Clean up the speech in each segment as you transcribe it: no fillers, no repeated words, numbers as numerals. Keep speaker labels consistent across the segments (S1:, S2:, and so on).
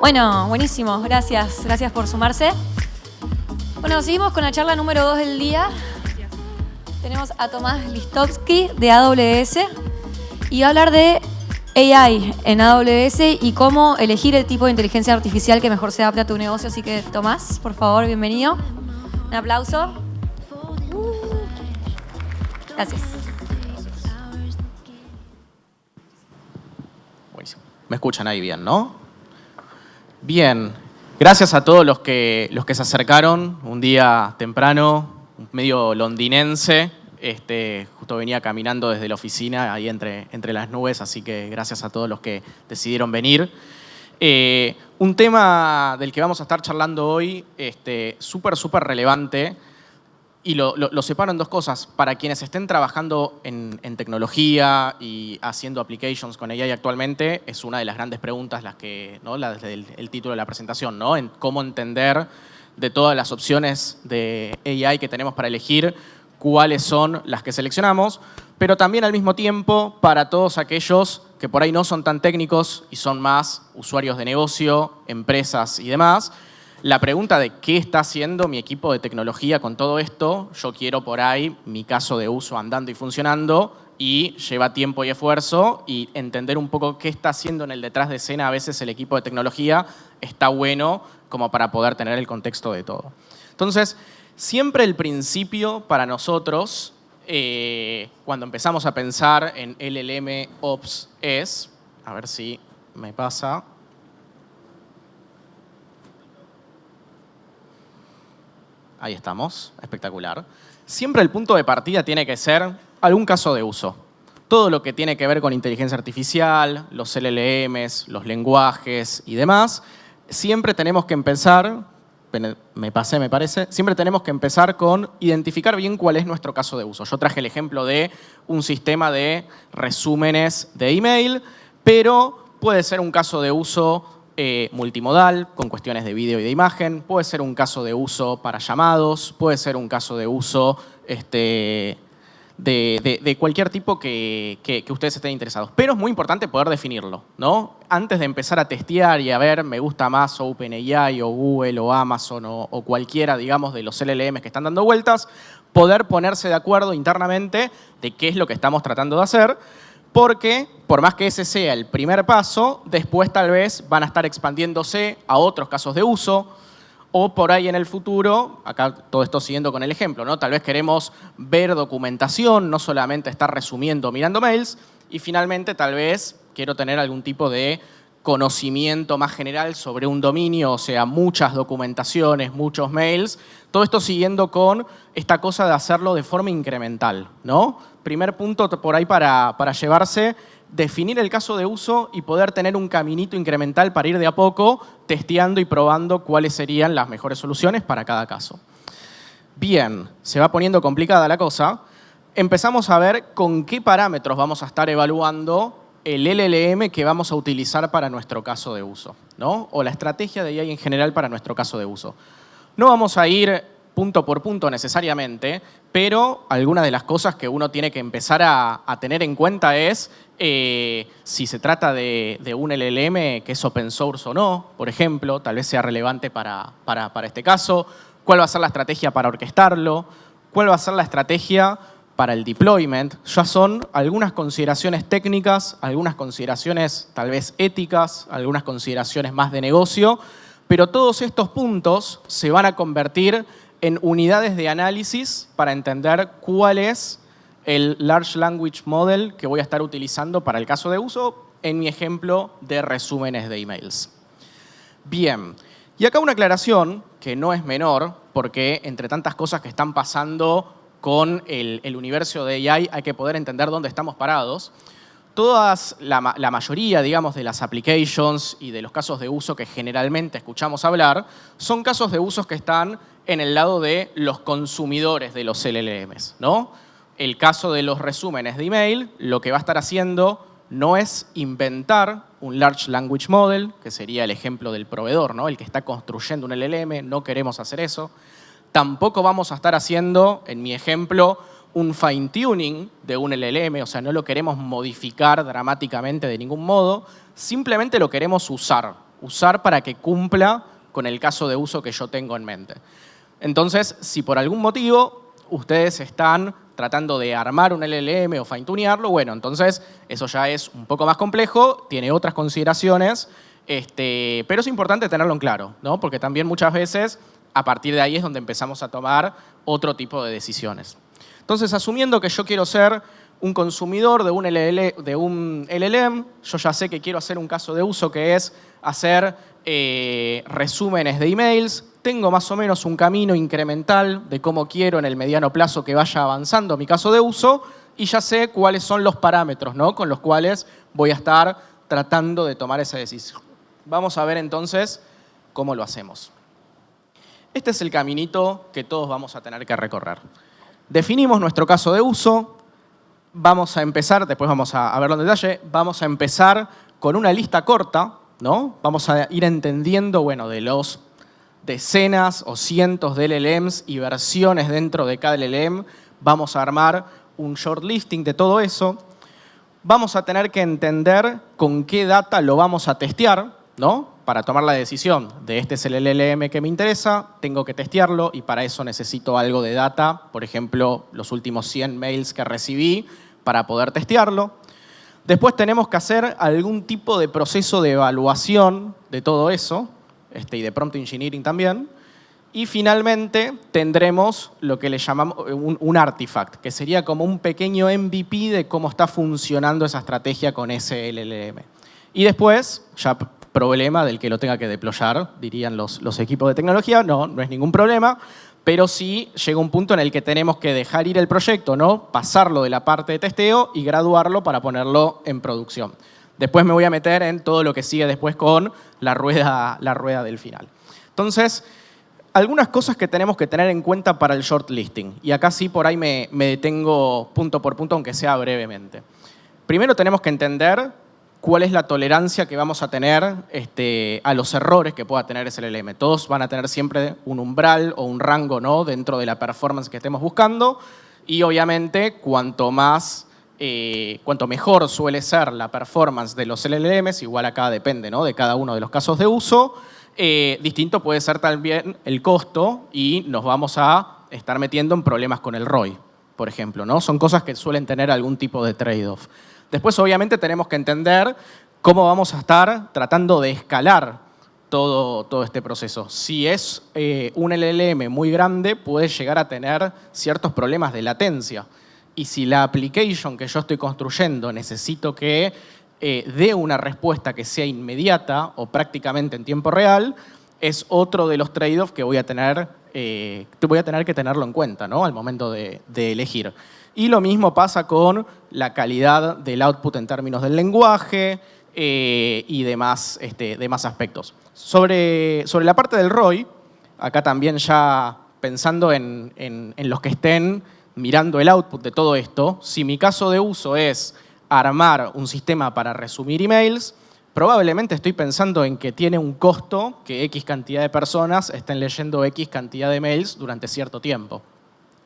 S1: Bueno, buenísimo. Gracias. Gracias por sumarse. Bueno, seguimos con la charla número 2 del día. Tenemos a Tomás Listovsky de AWS y va a hablar de AI en AWS y cómo elegir el tipo de inteligencia artificial que mejor se adapte a tu negocio. Así que, Tomás, por favor, bienvenido. Un aplauso. Gracias.
S2: Buenísimo. Me escuchan ahí bien, ¿no? Bien. Gracias a todos los que se acercaron un día temprano, medio londinense. Justo venía caminando desde la oficina, ahí entre las nubes, así que gracias a todos los que decidieron venir. Un tema del que vamos a estar charlando hoy, súper relevante, y lo separo en dos cosas. Para quienes estén trabajando en tecnología y haciendo applications con AI actualmente, es una de las grandes preguntas, desde el título de la presentación, ¿no? En cómo entender de todas las opciones de AI que tenemos para elegir, cuáles son las que seleccionamos, pero también al mismo tiempo para todos aquellos que por ahí no son tan técnicos y son más usuarios de negocio, empresas y demás. La pregunta de qué está haciendo mi equipo de tecnología con todo esto, yo quiero por ahí mi caso de uso andando y funcionando, y lleva tiempo y esfuerzo, y entender un poco qué está haciendo en el detrás de escena a veces el equipo de tecnología está bueno como para poder tener el contexto de todo. Entonces, siempre el principio para nosotros, cuando empezamos a pensar en LLM Ops es, a ver si me pasa. Ahí estamos, espectacular. Siempre el punto de partida tiene que ser algún caso de uso. Todo lo que tiene que ver con inteligencia artificial, los LLMs, los lenguajes y demás, siempre tenemos que empezar, me parece, siempre tenemos que empezar con identificar bien cuál es nuestro caso de uso. Yo traje el ejemplo de un sistema de resúmenes de email, pero puede ser un caso de uso multimodal, con cuestiones de vídeo y de imagen, puede ser un caso de uso para llamados, puede ser un caso de uso de cualquier tipo que ustedes estén interesados. Pero es muy importante poder definirlo, ¿no? Antes de empezar a testear y a ver, me gusta más OpenAI o Google o Amazon o cualquiera, digamos, de los LLMs que están dando vueltas, poder ponerse de acuerdo internamente de qué es lo que estamos tratando de hacer. Porque, por más que ese sea el primer paso, después tal vez van a estar expandiéndose a otros casos de uso, o por ahí en el futuro, acá todo esto siguiendo con el ejemplo, ¿no? Tal vez queremos ver documentación, no solamente estar resumiendo, mirando mails, y finalmente tal vez quiero tener algún tipo de conocimiento más general sobre un dominio, o sea, muchas documentaciones, muchos mails. Todo esto siguiendo con esta cosa de hacerlo de forma incremental, ¿no? Primer punto por ahí para llevarse, definir el caso de uso y poder tener un caminito incremental para ir de a poco testeando y probando cuáles serían las mejores soluciones para cada caso. Bien, se va poniendo complicada la cosa. Empezamos a ver con qué parámetros vamos a estar evaluando el LLM que vamos a utilizar para nuestro caso de uso, ¿no? O la estrategia de AI en general para nuestro caso de uso. No vamos a ir punto por punto necesariamente, pero algunas de las cosas que uno tiene que empezar a tener en cuenta es si se trata de un LLM que es open source o no, por ejemplo, tal vez sea relevante para este caso, cuál va a ser la estrategia para orquestarlo, cuál va a ser la estrategia para el deployment. Ya son algunas consideraciones técnicas, algunas consideraciones tal vez éticas, algunas consideraciones más de negocio, pero todos estos puntos se van a convertir en unidades de análisis para entender cuál es el Large Language Model que voy a estar utilizando para el caso de uso en mi ejemplo de resúmenes de emails. Bien, y acá una aclaración que no es menor, porque entre tantas cosas que están pasando con el universo de AI hay que poder entender dónde estamos parados. La mayoría, digamos, de las applications y de los casos de uso que generalmente escuchamos hablar son casos de usos que están en el lado de los consumidores de los LLMs, ¿no? El caso de los resúmenes de email, lo que va a estar haciendo no es inventar un Large Language Model, que sería el ejemplo del proveedor, ¿no? El que está construyendo un LLM, no queremos hacer eso. Tampoco vamos a estar haciendo, en mi ejemplo, un fine-tuning de un LLM, o sea, no lo queremos modificar dramáticamente de ningún modo, simplemente lo queremos usar, usar para que cumpla con el caso de uso que yo tengo en mente. Entonces, si por algún motivo ustedes están tratando de armar un LLM o fine-tunearlo, bueno, entonces eso ya es un poco más complejo, tiene otras consideraciones, pero es importante tenerlo en claro, ¿no? Porque también muchas veces a partir de ahí es donde empezamos a tomar otro tipo de decisiones. Entonces, asumiendo que yo quiero ser un consumidor de un LLM, yo ya sé que quiero hacer un caso de uso que es hacer resúmenes de emails, tengo más o menos un camino incremental de cómo quiero en el mediano plazo que vaya avanzando mi caso de uso y ya sé cuáles son los parámetros, ¿no?, con los cuales voy a estar tratando de tomar esa decisión. Vamos a ver entonces cómo lo hacemos. Este es el caminito que todos vamos a tener que recorrer. Definimos nuestro caso de uso, vamos a empezar, después vamos a verlo en detalle, vamos a empezar con una lista corta, ¿no? Vamos a ir entendiendo, bueno, de los decenas o cientos de LLMs y versiones dentro de cada LLM, vamos a armar un shortlisting de todo eso. Vamos a tener que entender con qué data lo vamos a testear, ¿no? Para tomar la decisión de este es el LLM que me interesa, tengo que testearlo y para eso necesito algo de data, por ejemplo, los últimos 100 mails que recibí para poder testearlo. Después tenemos que hacer algún tipo de proceso de evaluación de todo eso, y de prompt engineering también. Y finalmente tendremos lo que le llamamos un artifact, que sería como un pequeño MVP de cómo está funcionando esa estrategia con ese LLM. Y después, ya problema del que lo tenga que deployar, dirían los equipos de tecnología, no es ningún problema, pero sí llega un punto en el que tenemos que dejar ir el proyecto, ¿no? Pasarlo de la parte de testeo y graduarlo para ponerlo en producción. Después me voy a meter en todo lo que sigue después con la rueda del final. Entonces, algunas cosas que tenemos que tener en cuenta para el shortlisting. Y acá sí por ahí me detengo punto por punto, aunque sea brevemente. Primero tenemos que entender cuál es la tolerancia que vamos a tener a los errores que pueda tener ese LLM. Todos van a tener siempre un umbral o un rango, ¿no?, dentro de la performance que estemos buscando. Y obviamente, cuanto mejor suele ser la performance de los LLMs, igual acá depende, ¿no?, de cada uno de los casos de uso, distinto puede ser también el costo y nos vamos a estar metiendo en problemas con el ROI, por ejemplo, ¿no? Son cosas que suelen tener algún tipo de trade-off. Después, obviamente, tenemos que entender cómo vamos a estar tratando de escalar todo este proceso. Si es un LLM muy grande, puede llegar a tener ciertos problemas de latencia. Y si la application que yo estoy construyendo necesito que dé una respuesta que sea inmediata o prácticamente en tiempo real, es otro de los trade-offs que voy a tener que tenerlo en cuenta, ¿no?, al momento de elegir. Y lo mismo pasa con la calidad del output en términos del lenguaje y demás aspectos. Sobre la parte del ROI, acá también ya pensando en los que estén mirando el output de todo esto, si mi caso de uso es armar un sistema para resumir emails, probablemente estoy pensando en que tiene un costo que X cantidad de personas estén leyendo X cantidad de mails durante cierto tiempo.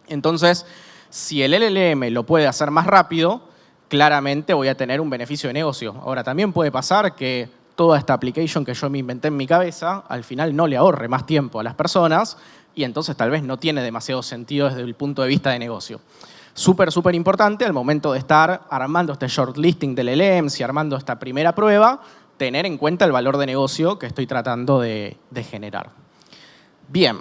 S2: Entonces, si el LLM lo puede hacer más rápido, claramente voy a tener un beneficio de negocio. Ahora, también puede pasar que toda esta application que yo me inventé en mi cabeza, al final no le ahorre más tiempo a las personas y entonces tal vez no tiene demasiado sentido desde el punto de vista de negocio. Súper importante al momento de estar armando este shortlisting del LLM y armando esta primera prueba, tener en cuenta el valor de negocio que estoy tratando de generar. Bien.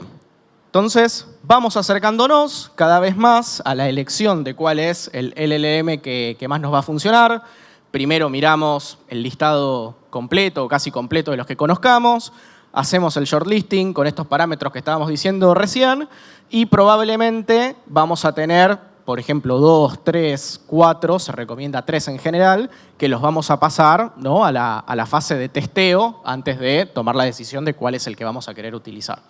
S2: Entonces, vamos acercándonos cada vez más a la elección de cuál es el LLM que más nos va a funcionar. Primero miramos el listado completo o casi completo de los que conozcamos, hacemos el shortlisting con estos parámetros que estábamos diciendo recién y probablemente vamos a tener, por ejemplo, 2, 3, 4, se recomienda 3 en general, que los vamos a pasar, ¿no?, a la fase de testeo antes de tomar la decisión de cuál es el que vamos a querer utilizar.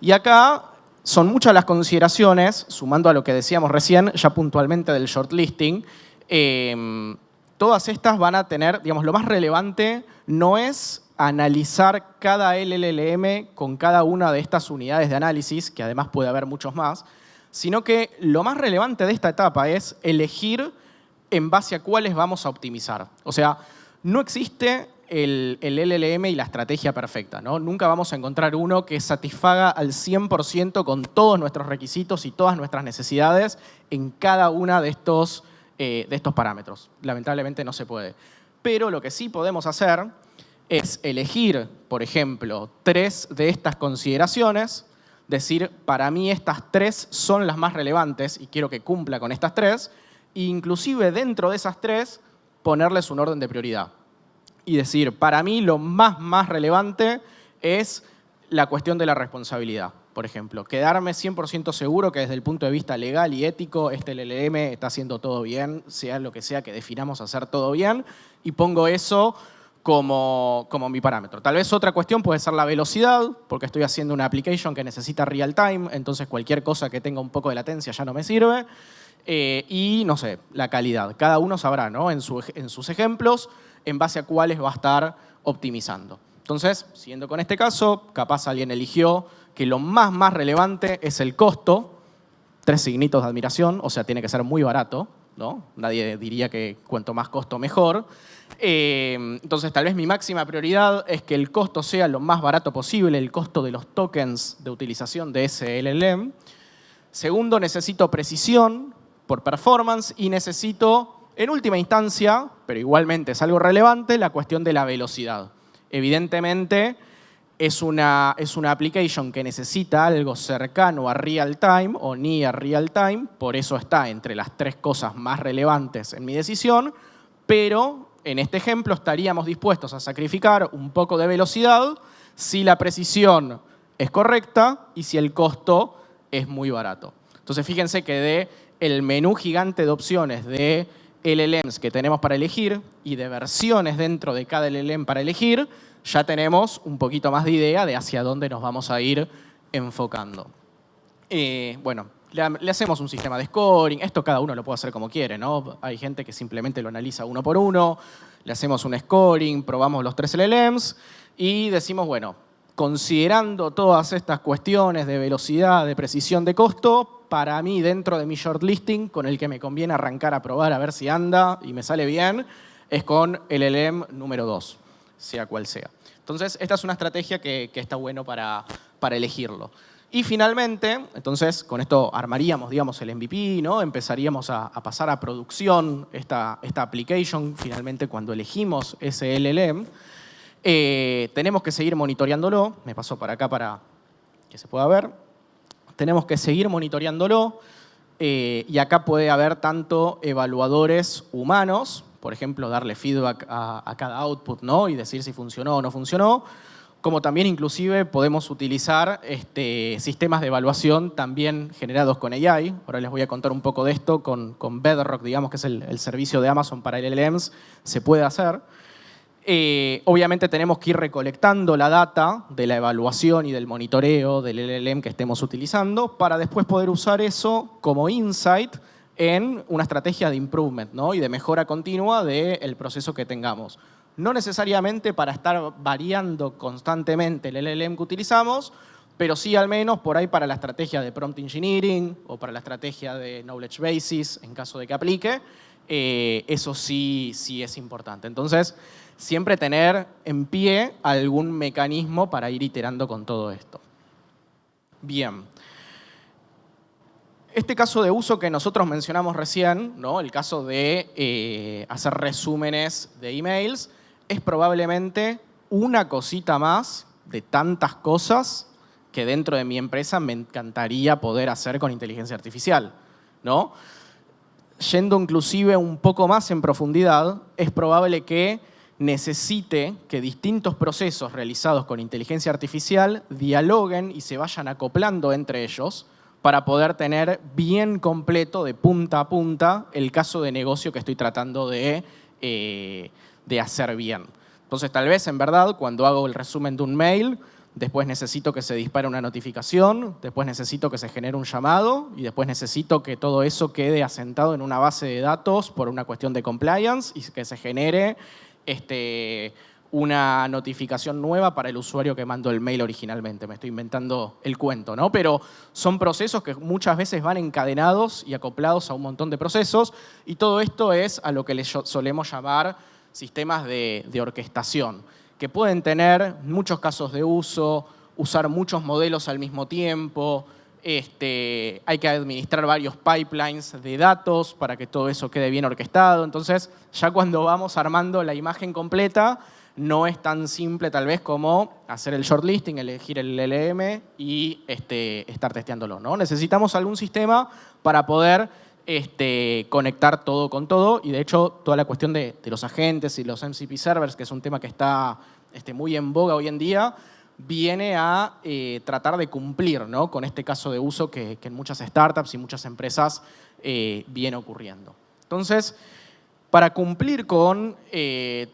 S2: Y acá son muchas las consideraciones, sumando a lo que decíamos recién, ya puntualmente del shortlisting. Todas estas van a tener, digamos, lo más relevante no es analizar cada LLM con cada una de estas unidades de análisis, que además puede haber muchos más, sino que lo más relevante de esta etapa es elegir en base a cuáles vamos a optimizar. O sea, no existe el LLM y la estrategia perfecta, ¿no? Nunca vamos a encontrar uno que satisfaga al 100% con todos nuestros requisitos y todas nuestras necesidades en cada una de estos parámetros. Lamentablemente no se puede. Pero lo que sí podemos hacer es elegir, por ejemplo, 3 de estas consideraciones, decir, para mí estas 3 son las más relevantes y quiero que cumpla con estas 3, e inclusive dentro de esas 3 ponerles un orden de prioridad. Y decir, para mí lo más relevante es la cuestión de la responsabilidad. Por ejemplo, quedarme 100% seguro que desde el punto de vista legal y ético este LLM está haciendo todo bien, sea lo que sea que definamos hacer todo bien, y pongo eso como mi parámetro. Tal vez otra cuestión puede ser la velocidad, porque estoy haciendo una application que necesita real time, entonces cualquier cosa que tenga un poco de latencia ya no me sirve. Y, no sé, la calidad. Cada uno sabrá, ¿no? en sus ejemplos en base a cuáles va a estar optimizando. Entonces, siguiendo con este caso, capaz alguien eligió que lo más relevante es el costo, 3 signitos de admiración, o sea, tiene que ser muy barato, ¿no? Nadie diría que cuanto más costo, mejor. Entonces, tal vez mi máxima prioridad es que el costo sea lo más barato posible, el costo de los tokens de utilización de ese LLM. Segundo, necesito precisión por performance y necesito, en última instancia, pero igualmente es algo relevante, la cuestión de la velocidad. Evidentemente, es una application que necesita algo cercano a real time o near real time, por eso está entre las 3 cosas más relevantes en mi decisión, pero en este ejemplo estaríamos dispuestos a sacrificar un poco de velocidad si la precisión es correcta y si el costo es muy barato. Entonces, fíjense que del menú gigante de opciones de LLMs que tenemos para elegir y de versiones dentro de cada LLM para elegir, ya tenemos un poquito más de idea de hacia dónde nos vamos a ir enfocando. Bueno, le hacemos un sistema de scoring. Esto cada uno lo puede hacer como quiere, ¿no? Hay gente que simplemente lo analiza uno por uno. Le hacemos un scoring, probamos los 3 LLMs y decimos, bueno, considerando todas estas cuestiones de velocidad, de precisión, de costo, para mí, dentro de mi shortlisting, con el que me conviene arrancar a probar a ver si anda y me sale bien, es con el LLM número 2, sea cual sea. Entonces, esta es una estrategia que está bueno para elegirlo. Y finalmente, entonces, con esto armaríamos, digamos, el MVP, ¿no? Empezaríamos a pasar a producción esta application, finalmente, cuando elegimos ese LLM. Tenemos que seguir monitoreándolo. Me paso para acá para que se pueda ver. Tenemos que seguir monitoreándolo y acá puede haber tanto evaluadores humanos, por ejemplo, darle feedback a cada output, ¿no? Y decir si funcionó o no funcionó, como también inclusive podemos utilizar sistemas de evaluación también generados con AI. Ahora les voy a contar un poco de esto con Bedrock, digamos que es el servicio de Amazon para LLMs, se puede hacer. Obviamente tenemos que ir recolectando la data de la evaluación y del monitoreo del LLM que estemos utilizando para después poder usar eso como insight en una estrategia de improvement, ¿no? Y de mejora continua del proceso que tengamos. No necesariamente para estar variando constantemente el LLM que utilizamos, pero sí al menos por ahí para la estrategia de prompt engineering o para la estrategia de knowledge bases en caso de que aplique. Eso sí es importante. Entonces, siempre tener en pie algún mecanismo para ir iterando con todo esto. Bien. Este caso de uso que nosotros mencionamos recién, ¿no? El caso de hacer resúmenes de emails, es probablemente una cosita más de tantas cosas que dentro de mi empresa me encantaría poder hacer con inteligencia artificial, ¿no? Yendo inclusive un poco más en profundidad, es probable que necesite que distintos procesos realizados con inteligencia artificial dialoguen y se vayan acoplando entre ellos para poder tener bien completo, de punta a punta, el caso de negocio que estoy tratando de hacer bien. Entonces, tal vez, en verdad, cuando hago el resumen de un mail, después necesito que se dispare una notificación, después necesito que se genere un llamado y después necesito que todo eso quede asentado en una base de datos por una cuestión de compliance y que se genere una notificación nueva para el usuario que mandó el mail originalmente. Me estoy inventando el cuento, ¿no? Pero son procesos que muchas veces van encadenados y acoplados a un montón de procesos y todo esto es a lo que le solemos llamar sistemas de orquestación, que pueden tener muchos casos de uso, usar muchos modelos al mismo tiempo, hay que administrar varios pipelines de datos para que todo eso quede bien orquestado. Entonces, ya cuando vamos armando la imagen completa, no es tan simple tal vez como hacer el shortlisting, elegir el LLM y estar testeándolo, ¿no? Necesitamos algún sistema para poder conectar todo con todo, y de hecho toda la cuestión de los agentes y los MCP servers, que es un tema que está muy en boga hoy en día, viene a tratar de cumplir, ¿no?, con este caso de uso que en muchas startups y muchas empresas viene ocurriendo. Entonces, para cumplir con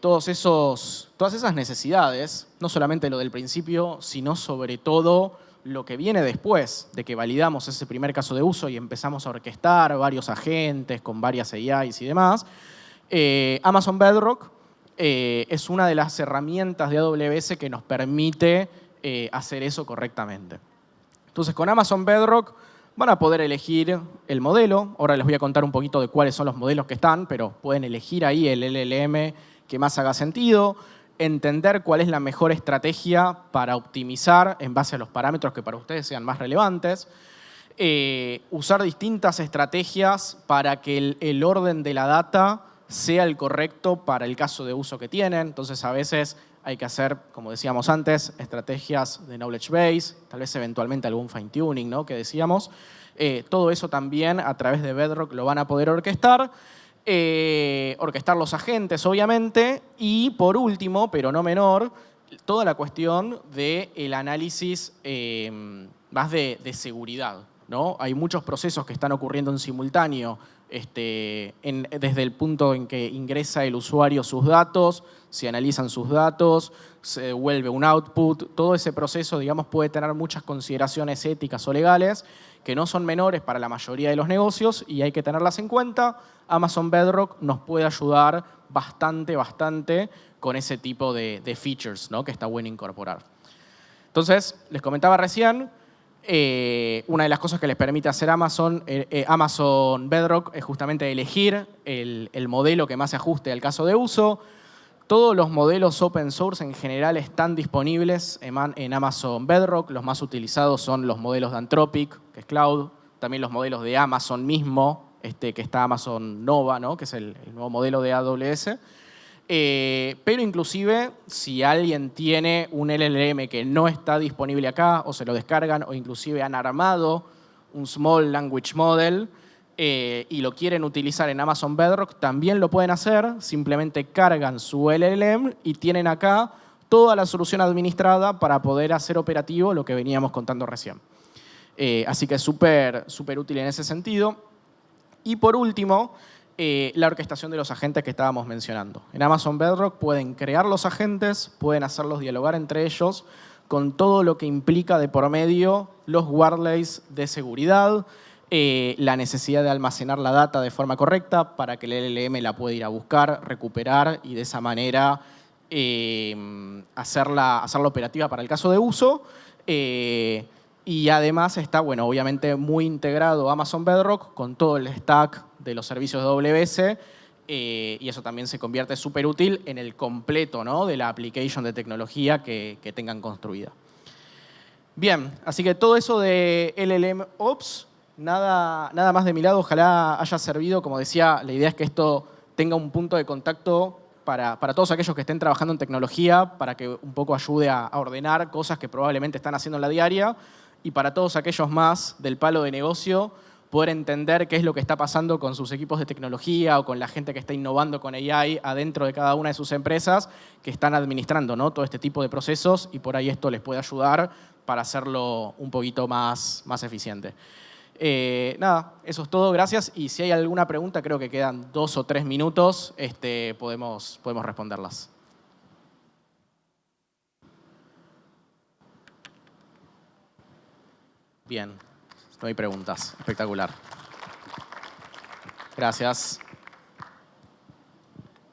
S2: todas esas necesidades, no solamente lo del principio, sino sobre todo lo que viene después de que validamos ese primer caso de uso y empezamos a orquestar varios agentes con varias AIs y demás, Amazon Bedrock es una de las herramientas de AWS que nos permite hacer eso correctamente. Entonces, con Amazon Bedrock van a poder elegir el modelo. Ahora les voy a contar un poquito de cuáles son los modelos que están, pero pueden elegir ahí el LLM que más haga sentido, entender cuál es la mejor estrategia para optimizar en base a los parámetros que para ustedes sean más relevantes, usar distintas estrategias para que el orden de la data sea el correcto para el caso de uso que tienen. Entonces, a veces hay que hacer, como decíamos antes, estrategias de knowledge base, tal vez eventualmente algún fine-tuning, ¿no?, que decíamos. Todo eso también a través de Bedrock lo van a poder orquestar. Orquestar los agentes, obviamente. Y por último, pero no menor, toda la cuestión del análisis más de seguridad, ¿no? Hay muchos procesos que están ocurriendo en simultáneo desde el punto en que ingresa el usuario sus datos, se analizan sus datos, se devuelve un output. Todo ese proceso, digamos, puede tener muchas consideraciones éticas o legales que no son menores para la mayoría de los negocios y hay que tenerlas en cuenta. Amazon Bedrock nos puede ayudar bastante con ese tipo de features, ¿no?, que está bueno incorporar. Entonces, les comentaba recién, una de las cosas que les permite hacer Amazon Bedrock es justamente elegir el modelo que más se ajuste al caso de uso. Todos los modelos open source en general están disponibles en Amazon Bedrock. Los más utilizados son los modelos de Anthropic, que es Cloud, también los modelos de Amazon mismo, que está Amazon Nova, ¿no?, que es el nuevo modelo de AWS. Pero inclusive, si alguien tiene un LLM que no está disponible acá, o se lo descargan, o inclusive han armado un Small Language Model y lo quieren utilizar en Amazon Bedrock, también lo pueden hacer. Simplemente cargan su LLM y tienen acá toda la solución administrada para poder hacer operativo lo que veníamos contando recién. Así que es súper útil en ese sentido. Y por último, la orquestación de los agentes que estábamos mencionando. En Amazon Bedrock pueden crear los agentes, pueden hacerlos dialogar entre ellos con todo lo que implica de por medio los overlays de seguridad, la necesidad de almacenar la data de forma correcta para que el LLM la pueda ir a buscar, recuperar y de esa manera hacerla operativa para el caso de uso. Y además está, bueno, obviamente muy integrado Amazon Bedrock con todo el stack de los servicios de AWS y eso también se convierte súper útil en el completo, ¿no?, de la application de tecnología que tengan construida. Bien, así que todo eso de LLM Ops, nada más de mi lado. Ojalá haya servido. Como decía, la idea es que esto tenga un punto de contacto para todos aquellos que estén trabajando en tecnología, para que un poco ayude a ordenar cosas que probablemente están haciendo en la diaria, y para todos aquellos más del palo de negocio, poder entender qué es lo que está pasando con sus equipos de tecnología o con la gente que está innovando con AI adentro de cada una de sus empresas que están administrando, ¿no?, todo este tipo de procesos, y por ahí esto les puede ayudar para hacerlo un poquito más eficiente. Nada, eso es todo, gracias. Y si hay alguna pregunta, creo que quedan 2 o 3 minutos, podemos responderlas. Bien, no hay preguntas. Espectacular. Gracias.